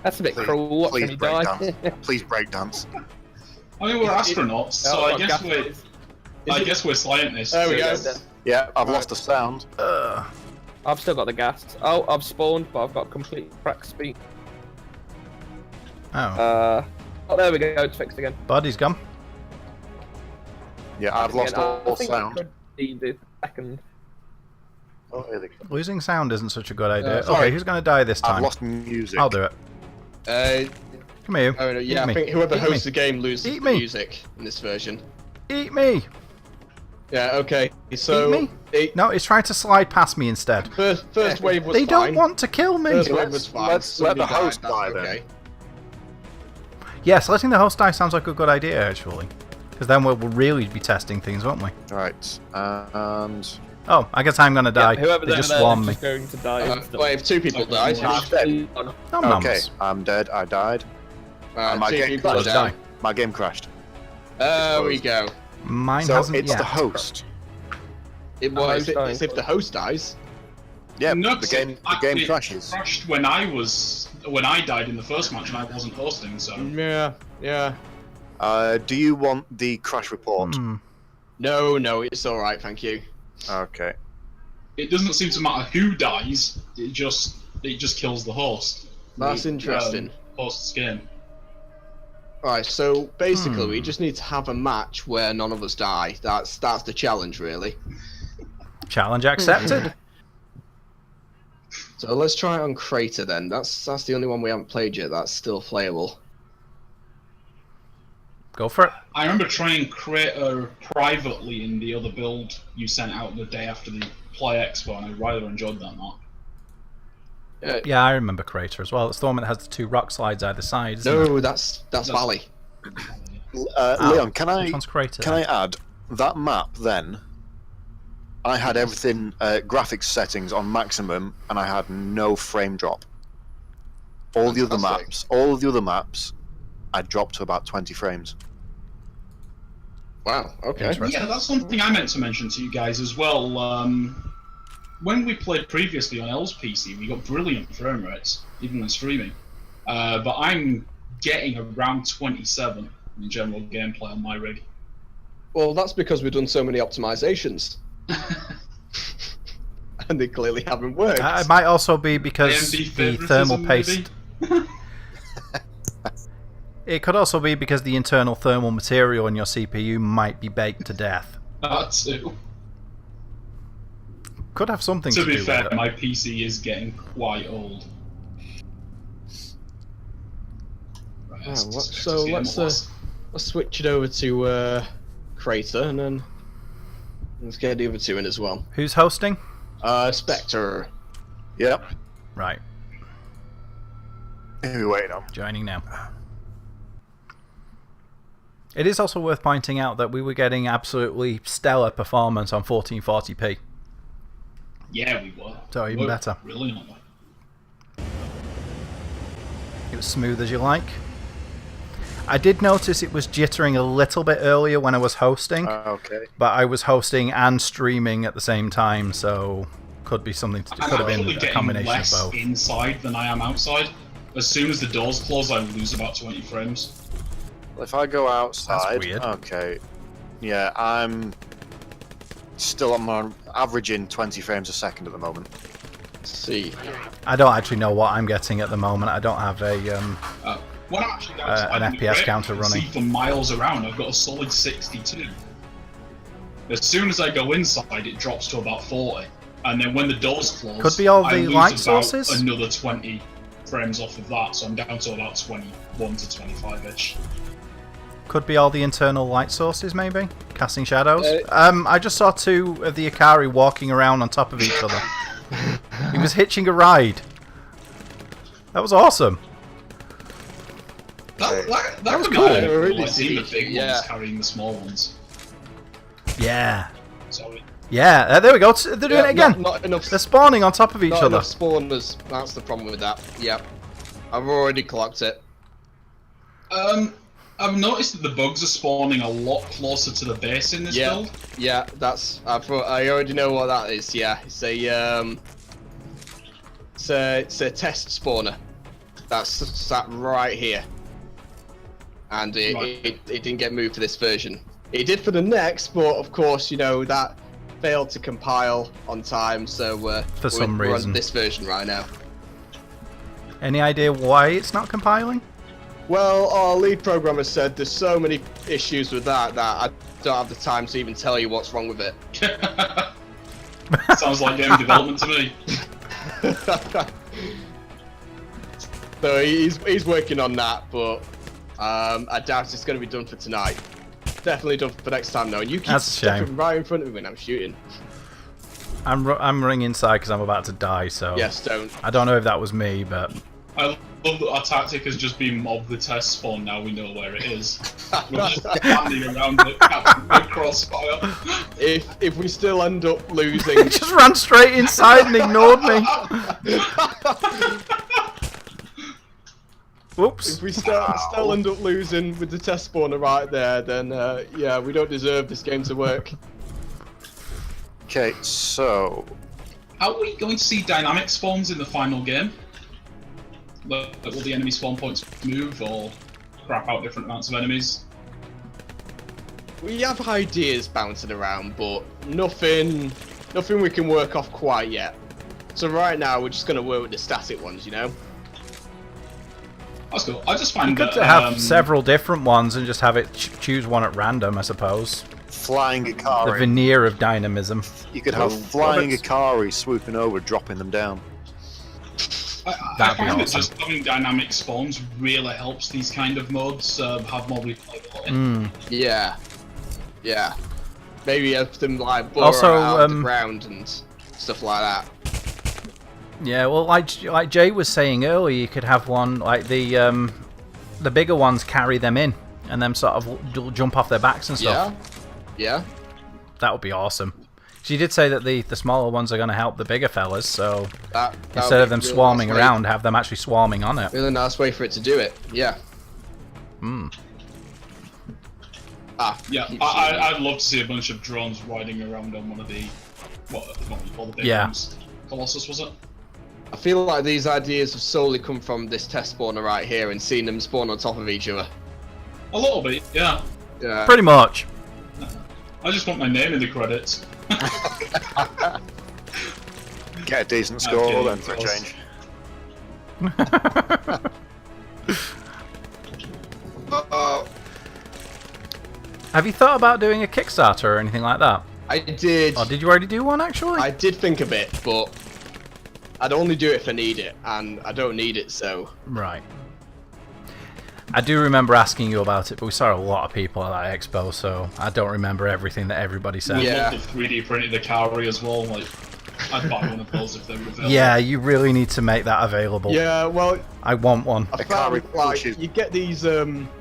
That's a bit cruel. What, please can he die? breakdance. Please breakdance. I mean, we're astronauts, so Oh, I guess gas- we're scientists. There we go. Yeah, I've lost the sound. I've still got the gas. Oh, I've spawned, but I've got complete crack speed. Oh, Oh, there we go. It's fixed again. body's gone. Yeah, I've lost Again, I all think sound. I could be the second. Oh, here they go. Losing sound isn't such a good idea. sorry. Okay, who's going to die this I've time? lost music. I'll do it. Come here, you. Oh, no, yeah, Eat I me. think whoever Eat hosts me. the game loses Eat the me. music in this version. Eat me! Yeah, okay. So Eat me? No, it's trying to slide past me instead. First wave was They fine. don't want to kill me! First wave was fine. let's let the Somebody host died, die that's then. okay. Yes, letting the host die sounds like a good idea, actually. Because then we'll really be testing things, won't we? Right. And Oh, I guess I'm going to die. Whoever They just there swarm is me. just going to die instantly. Wait, if 2 people died, No, okay, mums. I'm dead. I died. My 2 game people Let's down. die. My game crashed. There we go. Mine So hasn't it's yet. the host. It's if the host dies. Yeah, No, the game it crashes. crashed when I died in the first match and I wasn't hosting, so Yeah. Do you want the crash report? No, it's alright, thank you. Okay. it doesn't seem to matter who dies. It just kills the host. That's interesting. Host's game. Alright, so basically we just need to have a match where none of us die. That's the challenge, really. Challenge accepted. So let's try it on Crater then. That's the only one we haven't played yet. That's still playable. Go for it. I remember trying Crater privately in the other build you sent out the day after the Play Expo, and I rather enjoyed that map. Yeah, I remember Crater as well. It's the one that has the 2 rock slides either side, isn't it? No, that's Valley. Leon, can Which one's crater? I add that map then? I had everything graphics settings on maximum, and I had no frame drop. All the other maps, I dropped to about 20 frames. Wow. Okay. Yeah, that's something I meant to mention to you guys as well. When we played previously on L's PC, we got brilliant frame rates, even when streaming. But I'm getting around 27 in general gameplay on my rig. Well, that's because we've done so many optimizations. And they clearly haven't worked. It might also be because AMD the thermal favoritism, paste. It could also be because the internal thermal material in your CPU might be baked to death. That too. Could have something to To be do fair, with it. my PC is getting quite old. Right, Let's switch it over to Crater, and then let's get the other two in as well. Who's hosting? Spectre. Yep. Right, Who are we waiting on? joining now. It is also worth pointing out that we were getting absolutely stellar performance on 1440p. Yeah, we were. So even better. Brilliantly. It was smooth as you like. I did notice it was jittering a little bit earlier when I was hosting, Okay. but I was hosting and streaming at the same time, so could be something. Could I'm have actually been a getting combination of less both. inside than I am outside. As soon as the doors close, I lose about 20 frames. Well, if I go outside, That's weird. okay. Yeah, I'm still on averaging 20 frames a second at the moment. Let's see. I don't actually know what I'm getting at the moment. I don't have a. When I'm actually outside An in the FPS grid, counter I can running. see for miles around, I've got a solid 62. As soon as I go inside, it drops to about 40. And then when the doors close, Could be all I the lose light about sources? another 20 frames off of that, so I'm down to about 21 to 25-ish. Could be all the internal light sources, maybe? Casting shadows? I just saw two of the Ikari walking around on top of each other. He was hitching a ride. That was awesome. That was would be cool. really Really cool. I see the sick, big yeah. ones carrying the small ones. Yeah. So Yeah, there we go. They're doing it again. Not enough. They're spawning on top of each Not other. enough spawners. That's the problem with that. Yep. I've already clocked it. I've noticed that the bugs are spawning a lot closer to the base in this build. Yeah, that's. I already know what that is. Yeah, it's a test spawner. That's sat right here, and it didn't get moved for this version. It did for the next, but of course, you know that failed to compile on time. So we're on this version right now. Any idea why it's not compiling? Well, our lead programmer said there's so many issues with that I don't have the time to even tell you what's wrong with it. Sounds like game development to me. So he's working on that, but I doubt it's going to be done for tonight. Definitely done for next time though. And you keep That's a shame. stepping right in front of me when I'm shooting. I'm running inside because I'm about to die, so... Yes, don't. I don't know if that was me, but... I love that our tactic has just been mob the test spawn. Now we know where it is. We're just standing around it, capturing the crossfire. If we still end up losing, He just ran straight inside and ignored me. Whoops. if we still end up losing with the test spawner right there, then yeah, we don't deserve this game to work. Okay, so Are we going to see dynamic spawns in the final game? Will the enemy spawn points move or crap out different amounts of enemies? We have ideas bouncing around, but nothing we can work off quite yet. So right now we're just going to work with the static ones, you know. That's cool. I just find You could that have several different ones and just have it choose one at random, I suppose. flying The Ikari. veneer of dynamism. You could have flying Ikari swooping over, dropping them down. I That'd be find that awesome. just having dynamic spawns really helps these kind of modes have more replayability. Yeah. Yeah. Maybe have them like blur Also, out the ground and stuff like that. Yeah, well, like Jay was saying earlier, you could have one like the bigger ones carry them in and them sort of jump off their backs and stuff. Yeah. That would be awesome. She did say that the smaller ones are going to help the bigger fellas, so That instead would of them be a really swarming nice way- around, have them actually swarming on it. Really nice way for it to do it. Yeah. Hmm. Yeah, I'd love to see a bunch of drones riding around on one of the what you call the big ones. Colossus, was it? I feel like these ideas have solely come from this test spawner right here and seeing them spawn on top of each other. A little bit, yeah. Yeah. Pretty much. I just want my name in the credits. Get a decent score then for a change. Have you thought about doing a Kickstarter or anything like that? I did. Or did you already do one, actually? I did think of it, but I'd only do it if I need it, and I don't need it, so. Right. I do remember asking you about it, but we saw a lot of people at that expo, so I don't remember everything that everybody said. Yeah. I'd love to 3D printed the Kaori as well. Like, I'd buy one of those if they were available. Yeah, you really need to make that available. Yeah, well, I want one. I Kaori found, like, pushes. you get these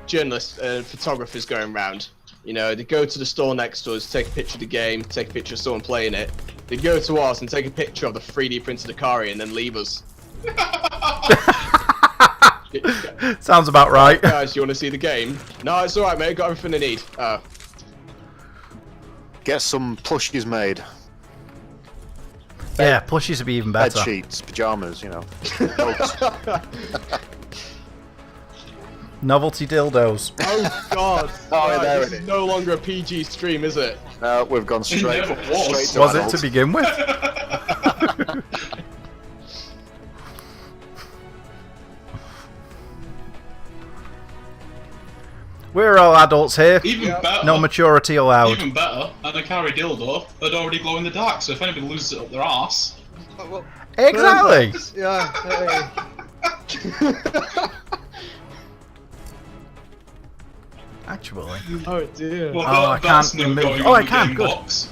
journalists and photographers going around. You know, they go to the store next to us, take a picture of the game, take a picture of someone playing it. They go to us and take a picture of the 3D printed Akari and then leave us. Sounds about right. Guys, you want to see the game? No, it's alright, mate. Got everything I need. Get some plushies made. Yeah, plushies would be even Bed better. sheets, pajamas, you know. Novelty dildos. Oh God! Oh, Right, there this it is is. no longer a PG stream, is it? No, we've gone straight, never was. straight to Was it adults. to begin with? We're all adults here. Even better. No maturity allowed. Even better, an Akari dildo would already glow in the dark, so if anybody loses it up their arse. Exactly. Yeah. Actually. Oh dear. Well, Oh, I that's can't not remove- going oh, on I the can, game good. box.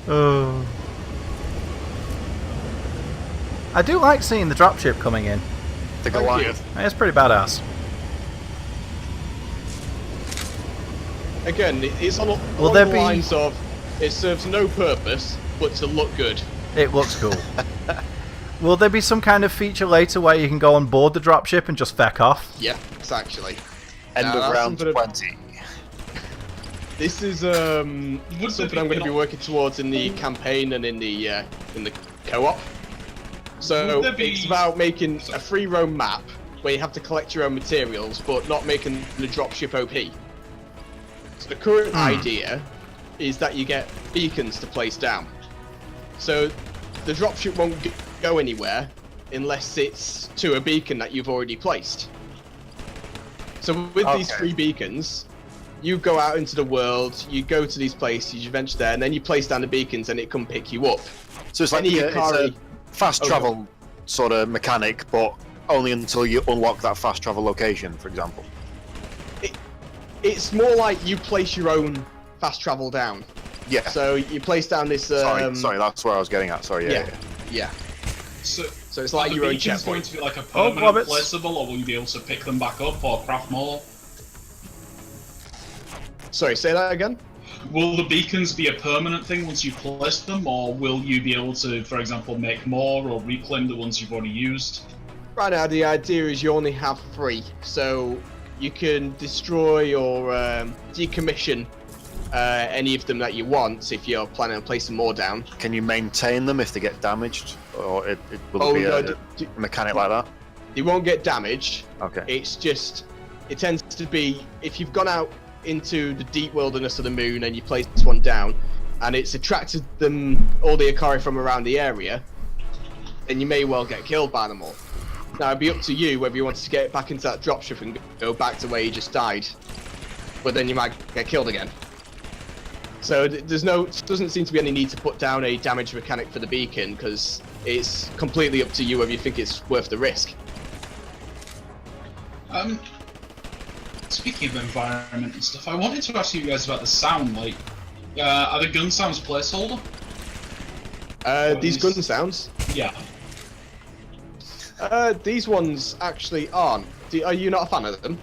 Oh. I do like seeing the dropship coming in. The Thank Goliath. It's pretty badass. Again, it's on Will along there the be- lines of it serves no purpose but to look good. It looks cool. Will there be some kind of feature later where you can go on board the dropship and just feck off? Yeah, it's actually. End Now, of that's round something 20. This is there something be I'm going to be an- working towards in the campaign and in the co-op. So Would there be- it's about making a free roam map where you have to collect your own materials, but not making the dropship OP. So the current idea is that you get beacons to place down. So the dropship won't go anywhere unless it's to a beacon that you've already placed. So with these Okay. 3 beacons, you go out into the world, you go to these places, you venture there, and then you place down the beacons and it can pick you up. So it's like Any it's a Akari- fast Okay. travel sort of mechanic, but only until you unlock that fast travel location, for example. It's more like you place your own fast travel down. Yeah. So you place down this. Sorry, that's where I was getting at. Sorry, yeah. Yeah. So So it's are like the your own beacons going checkpoint. to be like a Oh, permanent Globbits. placeable, or will you be able to pick them back up or craft more? Sorry, say that again. Will the beacons be a permanent thing once you place them, or will you be able to, for example, make more or reclaim the ones you've already used? Right now, the idea is you only have 3, so you can destroy or decommission any of them that you want if you're planning on placing more down. Can you maintain them if they get damaged, or will Oh, it be no, a mechanic like that? they won't get damaged. Okay. It's just, it tends to be, if you've gone out into the deep wilderness of the moon and you place one down, and it's attracted them, all the Akari from around the area, then you may well get killed by them all. Now it'd be up to you whether you want to get back into that dropship and go back to where you just died, but then you might get killed again. So doesn't seem to be any need to put down a damage mechanic for the beacon, because it's completely up to you whether you think it's worth the risk. Speaking of environment and stuff, I wanted to ask you guys about the sound. Like, are the gun sounds placeholder? These gun sounds. Yeah. These ones actually aren't. Are you not a fan of them?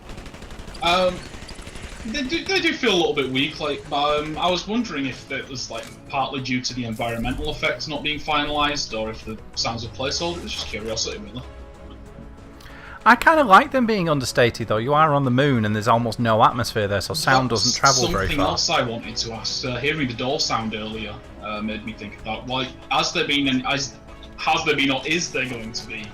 They do feel a little bit weak. Like, I was wondering if it was like partly due to the environmental effects not being finalised, or if the sounds of placeholder. It's just curiosity, really. I kind of like them being understated, though. You are on the moon, and there's almost no atmosphere there, so sound doesn't travel very far. Something else I wanted to ask. Hearing the door sound earlier made me think of that. Like, has there been, or is there going to be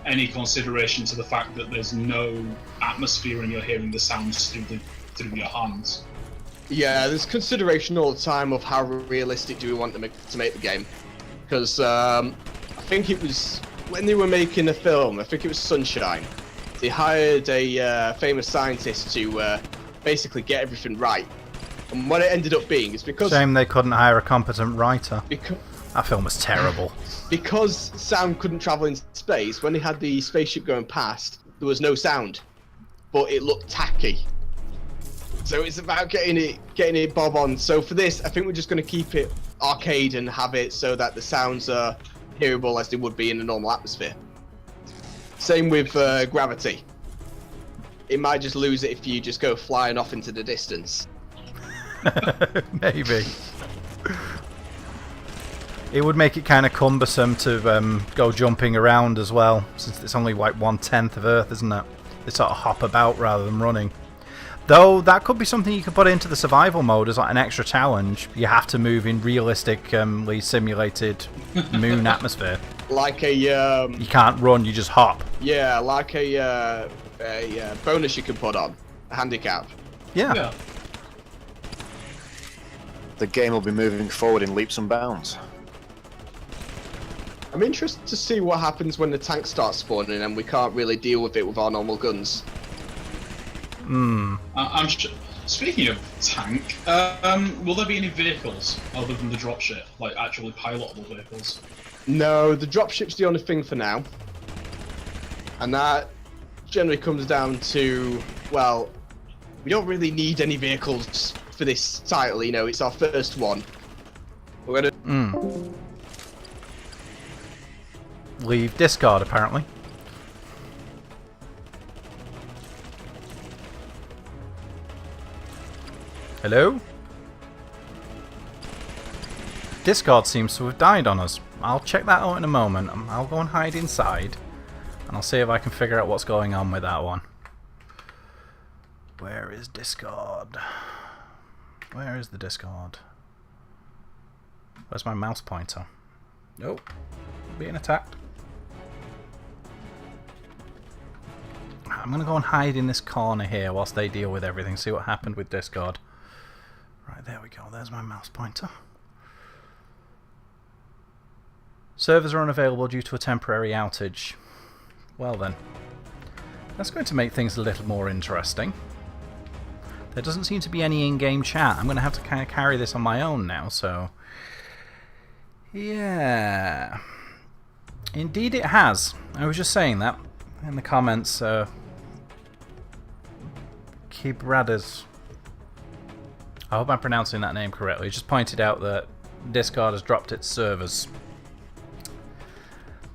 any consideration to the fact that there's no atmosphere and you're hearing the sounds through your hands? Yeah, there's consideration all the time of how realistic do we want them to make the game. Because I think it was when they were making a film, I think it was Sunshine, they hired a famous scientist to basically get everything right. And what it ended up being is because... Shame they couldn't hire a competent writer. Because, that film was terrible. Because sound couldn't travel in space, when they had the spaceship going past, there was no sound. But it looked tacky. So it's about getting it bob on. So for this, I think we're just going to keep it arcade and have it so that the sounds are hearable as they would be in a normal atmosphere. Same with gravity. It might just lose it if you just go flying off into the distance. Maybe. It would make it kind of cumbersome to go jumping around as well, since it's only like 1/10 of Earth, isn't it? They sort of hop about rather than running. Though that could be something you could put into the survival mode as like an extra challenge. You have to move in realistically simulated moon atmosphere. Like a you can't run, you just hop. Yeah, like a bonus you can put on, a handicap. Yeah. The game will be moving forward in leaps and bounds. I'm interested to see what happens when the tank starts spawning and we can't really deal with it with our normal guns. Speaking of tank, will there be any vehicles other than the dropship, like actually pilotable vehicles? No, the dropship's the only thing for now. And that generally comes down to, well, we don't really need any vehicles for this title, you know, it's our first one. We're gonna... Leave discard, apparently. Hello? Discard seems to have died on us. I'll check that out in a moment. I'll go and hide inside, and I'll see if I can figure out what's going on with that one. Where is Discard? Where is the Discard? Where's my mouse pointer? Nope. Being attacked. I'm going to go and hide in this corner here whilst they deal with everything, see what happened with Discard. Right, there we go. There's my mouse pointer. Servers are unavailable due to a temporary outage. Well then. That's going to make things a little more interesting. There doesn't seem to be any in-game chat. I'm going to have to kind of carry this on my own now, so... Yeah... Indeed it has. I was just saying that in the comments. Kibradas. I hope I'm pronouncing that name correctly. Just pointed out that Discard has dropped its servers.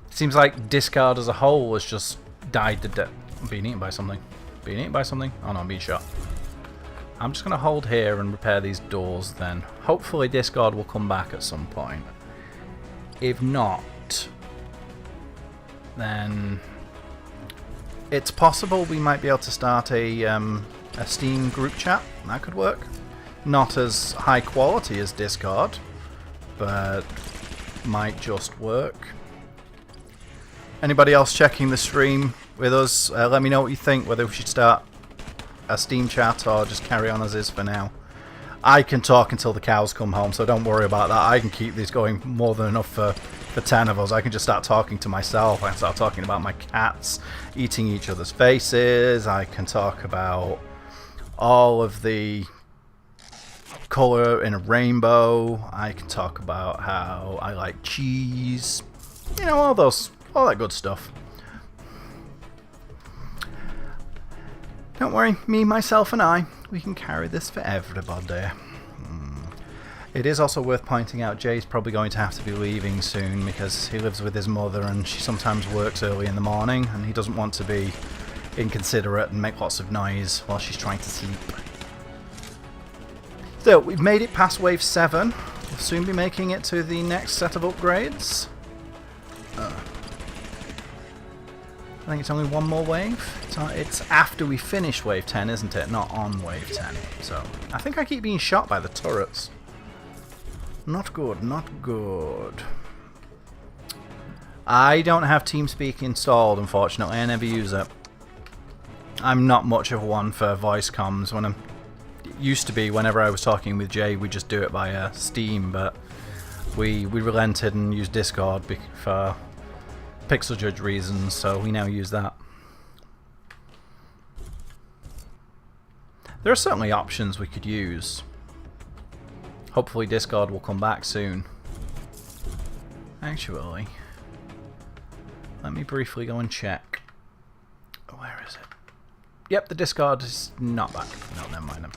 It seems like Discard as a whole has just died to death. I'm being eaten by something. Being eaten by something? Oh no, I'm being shot. I'm just going to hold here and repair these doors then. Hopefully Discard will come back at some point. If not, then it's possible we might be able to start a Steam group chat. That could work. Not as high quality as Discard, but might just work. Anybody else checking the stream with us? Let me know what you think, whether we should start a Steam chat or just carry on as is for now. I can talk until the cows come home, so don't worry about that. I can keep this going more than enough for 10 of us. I can just start talking to myself. I can start talking about my cats eating each other's faces. I can talk about all of the colour in a rainbow. I can talk about how I like cheese. You know, all that good stuff. Don't worry, me, myself and I, we can carry this for everybody. It is also worth pointing out Jay's probably going to have to be leaving soon because he lives with his mother and she sometimes works early in the morning and he doesn't want to be inconsiderate and make lots of noise while she's trying to sleep. So, we've made it past wave 7. We'll soon be making it to the next set of upgrades. I think it's only one more wave. It's after we finish wave 10, isn't it? Not on wave 10. So, I think I keep being shot by the turrets. Not good, not good. I don't have TeamSpeak installed, unfortunately. I never use it. I'm not much of one for voice comms. When it used to be, whenever I was talking with Jay, we just do it via Steam, but we relented and used Discord for pixel judge reasons, so we now use that. There are certainly options we could use. Hopefully Discord will come back soon. Actually, let me briefly go and check. Where is it? Yep, the Discord is not back. No, never mind them.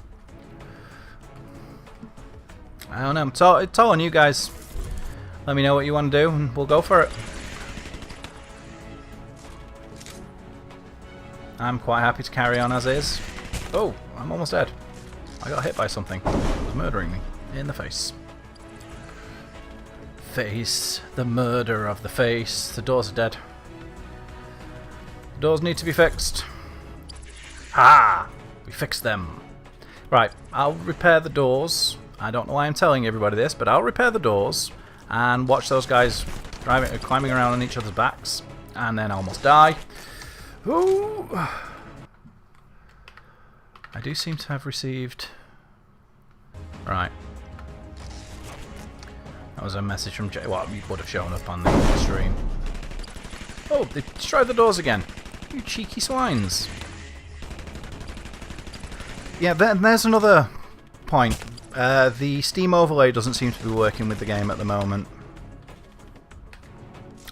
I don't know. It's all on you guys. Let me know what you want to do and we'll go for it. I'm quite happy to carry on as is. Oh, I'm almost dead. I got hit by something. It was murdering me in the face. Face. The murder of the face. The doors are dead. The doors need to be fixed. Ah! We fixed them. Right, I'll repair the doors. I don't know why I'm telling everybody this, but I'll repair the doors and watch those guys climbing around on each other's backs and then almost die. Ooh. I do seem to have received... Right. That was a message from Jay. Well, it would have shown up on the stream. Oh, they destroyed the doors again. You cheeky swines. Yeah, there's another point. The Steam overlay doesn't seem to be working with the game at the moment.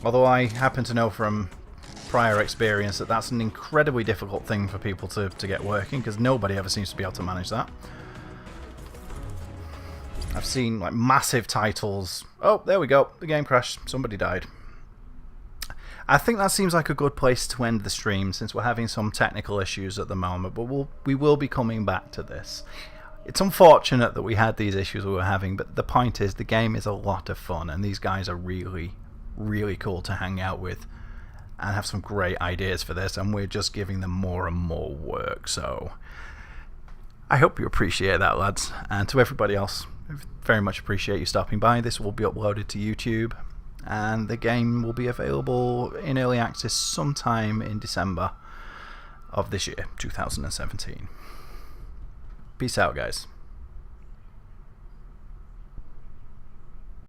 Although I happen to know from prior experience that that's an incredibly difficult thing for people to get working, because nobody ever seems to be able to manage that. I've seen like massive titles. Oh, there we go. The game crashed. Somebody died. I think that seems like a good place to end the stream since we're having some technical issues at the moment, but we will be coming back to this. It's unfortunate that we had these issues we were having, but the point is the game is a lot of fun and these guys are really, really cool to hang out with and have some great ideas for this, and we're just giving them more and more work. So I hope you appreciate that, lads. And to everybody else, I very much appreciate you stopping by. This will be uploaded to YouTube and the game will be available in early access sometime in December of this year, 2017. Peace out, guys.